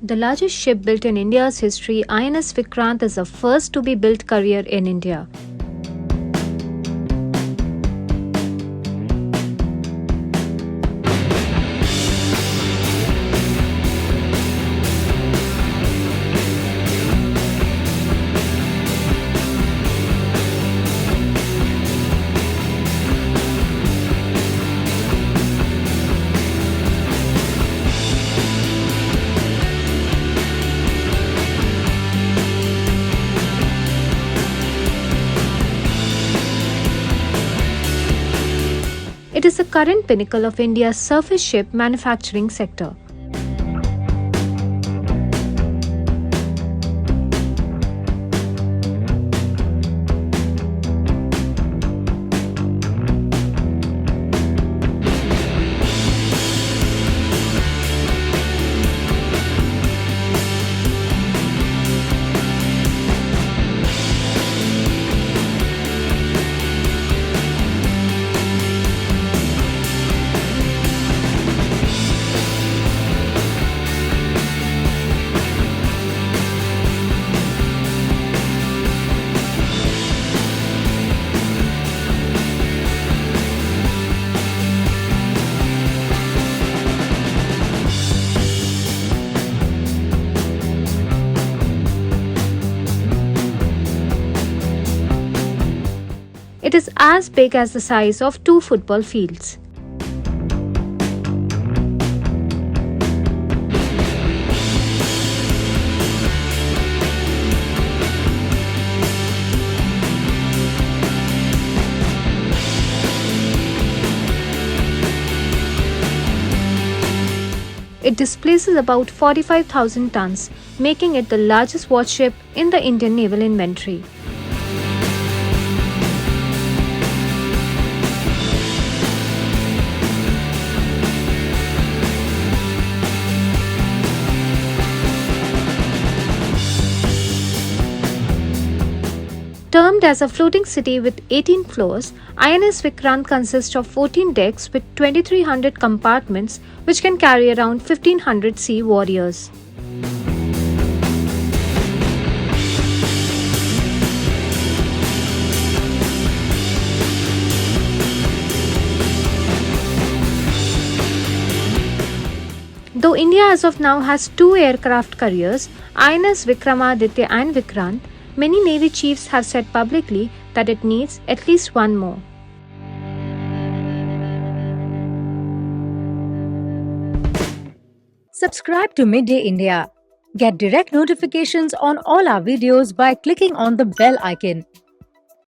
The largest ship built in India's history, INS Vikrant is the first to be built carrier in India. It is the current pinnacle of India's surface ship manufacturing sector. It is as big as the size of 2 football fields. It displaces about 45,000 tons, making it the largest warship in the Indian naval inventory. Termed as a floating city with 18 floors, INS Vikrant consists of 14 decks with 2,300 compartments which can carry around 1,500 sea warriors. Though India as of now has 2 aircraft carriers, INS Vikramaditya and Vikrant, many Navy chiefs have said publicly that it needs at least one more. Subscribe to Midday India. Get direct notifications on all our videos by clicking on the bell icon.